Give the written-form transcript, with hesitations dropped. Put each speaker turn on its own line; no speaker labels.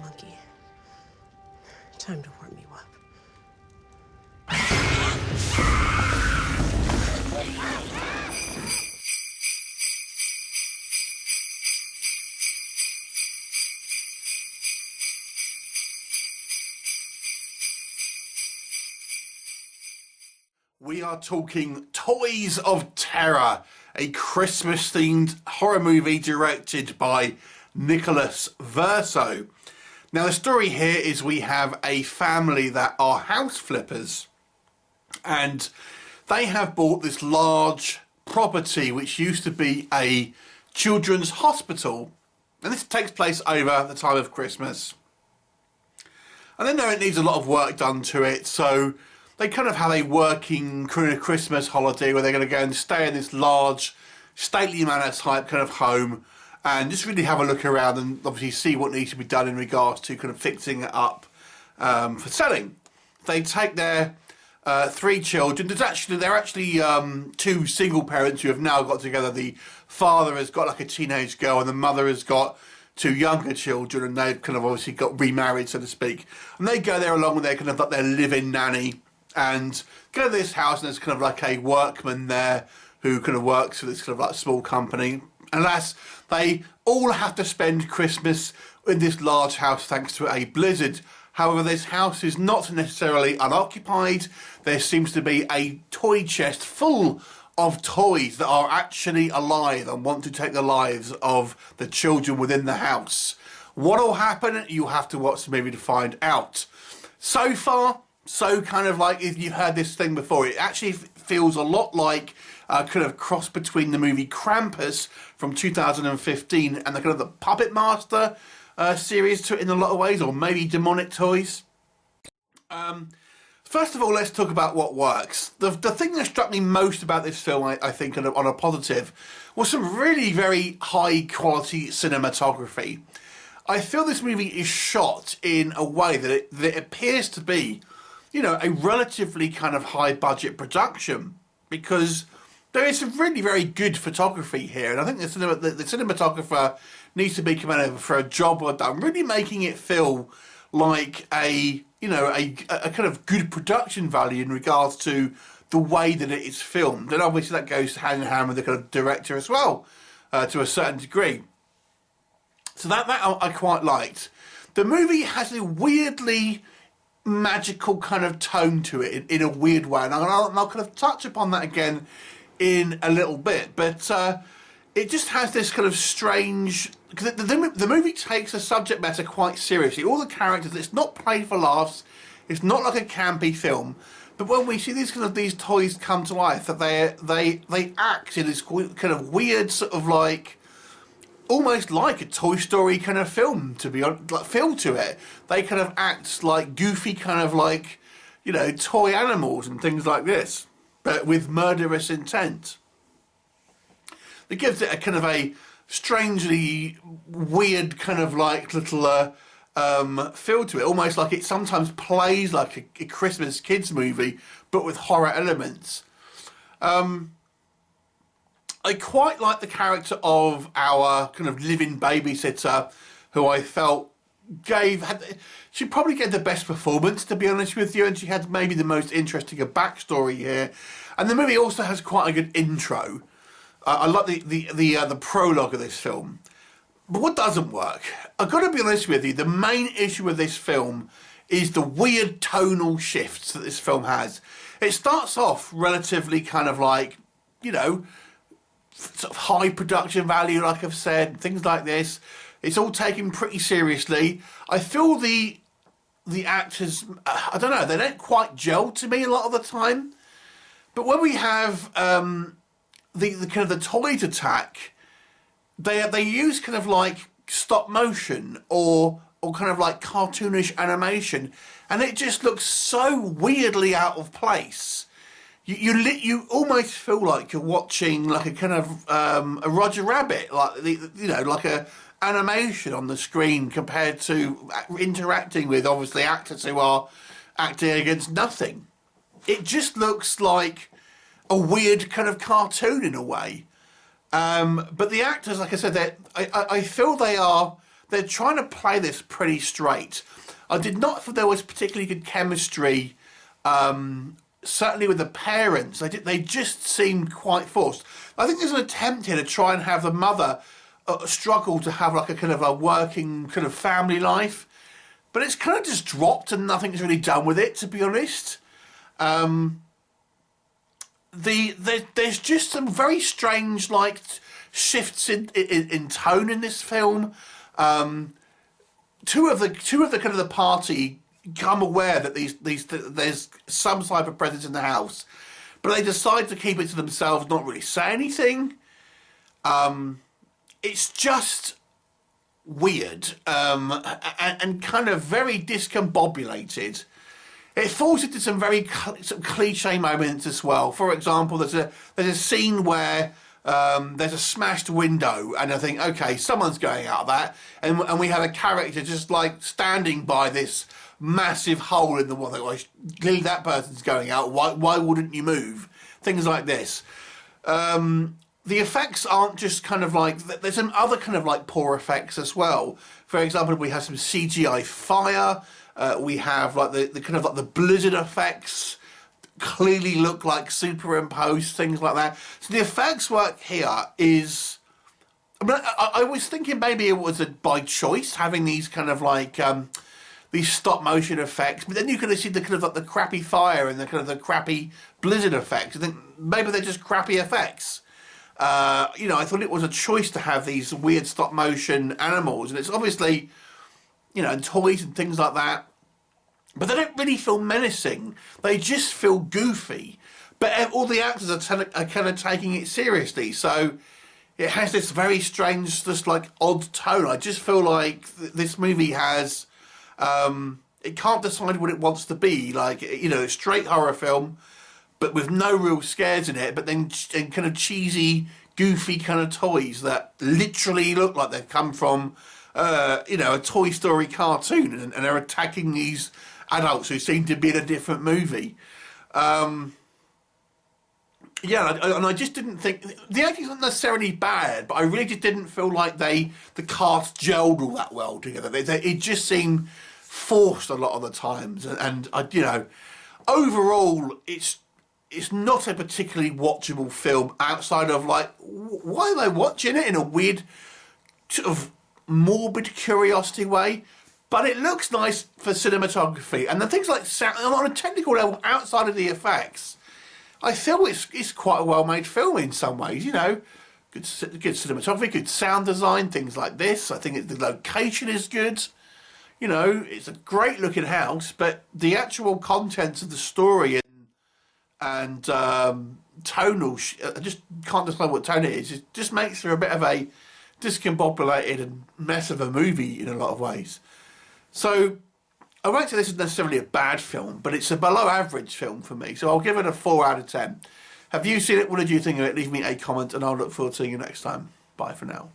monkey. Time to warm you up.
We are talking Toys of Terror, a Christmas-themed horror movie directed by Nicholas Verso. Now, the story here is we have a family that are house flippers, and they have bought this large property which used to be a children's hospital, and this takes place over the time of Christmas. And they know it needs a lot of work done to it, so they kind of have a working Christmas holiday where they're going to go and stay in this large, stately manor type kind of home and just really have a look around and obviously see what needs to be done in regards to kind of fixing it up for selling. They take their 3 children. They're actually 2 single parents who have now got together. The father has got like a teenage girl and the mother has got 2 younger children, and they've kind of obviously got remarried, so to speak. And they go there along with their kind of like their live-in nanny and go to this house, and there's kind of like a workman there who kind of works for this kind of like small company. Alas, they all have to spend Christmas in this large house thanks to a blizzard. However, this house is not necessarily unoccupied. There seems to be a toy chest full of toys that are actually alive and want to take the lives of the children within the house. What will happen? You'll have to watch the movie to find out. So far, so kind of like, if you've heard this thing before, it actually feels a lot like a kind of cross between the movie Krampus from 2015 and the kind of the Puppet Master series to it in a lot of ways, or maybe Demonic Toys. First of all, let's talk about what works. The thing that struck me most about this film, I think, on a positive, was some really very high quality cinematography. I feel this movie is shot in a way that it appears to be, you know, a relatively kind of high budget production, because there is some really very good photography here, and I think the cinematographer needs to be commended for a job well done, really making it feel like a kind of good production value in regards to the way that it is filmed. And obviously that goes hand in hand with the kind of director as well, to a certain degree. So that I quite liked. The movie has a weirdly magical kind of tone to it in a weird way, and I'll kind of touch upon that again in a little bit, but it just has this kind of strange, because the movie takes the subject matter quite seriously. All the characters, it's not played for laughs, it's not like a campy film, but when we see these toys come to life, that they act in this kind of weird sort of like, almost like a Toy Story kind of film, to be honest, like feel to it. They kind of act like goofy kind of like, you know, toy animals and things like this, but with murderous intent. It gives it a kind of a strangely weird kind of like little feel to it, almost like it sometimes plays like a Christmas kids movie, but with horror elements. I quite like the character of our kind of living babysitter, who I felt she probably gave the best performance, to be honest with you, and she had maybe the most interesting backstory here. And the movie also has quite a good intro. I like the prologue of this film. But what doesn't work? I've got to be honest with you, the main issue with this film is the weird tonal shifts that this film has. It starts off relatively kind of like, you know, sort of high production value, like I've said, things like this. It's all taken pretty seriously. I feel the actors, I don't know, they don't quite gel to me a lot of the time. But when we have the kind of the toys attack, they use kind of like stop motion or kind of like cartoonish animation, and it just looks so weirdly out of place. You almost feel like you're watching like a kind of a Roger Rabbit, like like a animation on the screen compared to interacting with obviously actors who are acting against nothing. It just looks like a weird kind of cartoon in a way. But the actors, like I said, I feel they they're trying to play this pretty straight. I did not feel there was particularly good chemistry, certainly with the parents. They just seemed quite forced. I think there's an attempt here to try and have the mother struggle to have like a kind of a working kind of family life, but it's kind of just dropped and nothing's really done with it, to be honest. There's just some very strange like shifts in tone in this film. Two of the kind of the party become aware that there's some type of presence in the house, but they decide to keep it to themselves, not really say anything. It's just weird, and kind of very discombobulated. It falls into some very some cliche moments as well. For example, there's a scene where there's a smashed window, and I think, okay, someone's going out of that, and we have a character just like standing by this massive hole in the wall. Like, clearly that person's going out. Why wouldn't you move? Things like this. The effects aren't just kind of like, there's some other kind of like poor effects as well. For example, we have some CGI fire. We have like the kind of like the blizzard effects clearly look like superimposed, things like that. So the effects work here is, I mean, I was thinking maybe it was by choice having these kind of like these stop motion effects, but then you can see the kind of like the crappy fire and the kind of the crappy blizzard effects. I think maybe they're just crappy effects. You know, I thought it was a choice to have these weird stop motion animals, and it's obviously, you know, and toys and things like that. But they don't really feel menacing. They just feel goofy. But all the actors are kind of taking it seriously. So it has this very strange, just like odd tone. I just feel like this movie has, it can't decide what it wants to be. Like, you know, a straight horror film, but with no real scares in it, but then kind of cheesy, goofy kind of toys that literally look like they've come from, you know, a Toy Story cartoon, and they're attacking these adults who seem to be in a different movie. Yeah, and I just didn't think the acting's not necessarily bad, but I really just didn't feel like the cast gelled all that well together. It just seemed forced a lot of the times, and I, you know, overall it's not a particularly watchable film outside of like, why am I watching it in a weird sort of morbid curiosity way? But it looks nice for cinematography, and the things like sound, on a technical level outside of the effects, I feel it's quite a well-made film in some ways. You know, good cinematography, good sound design, things like this. I think the location is good. You know, it's a great-looking house, but the actual contents of the story and tonal, I just can't describe what tone it is. It just makes for a bit of a discombobulated and mess of a movie in a lot of ways. So I won't say this is necessarily a bad film, but it's a below average film for me. So I'll give it a 4 out of 10. Have you seen it? What did you think of it? Leave me a comment and I'll look forward to seeing you next time. Bye for now.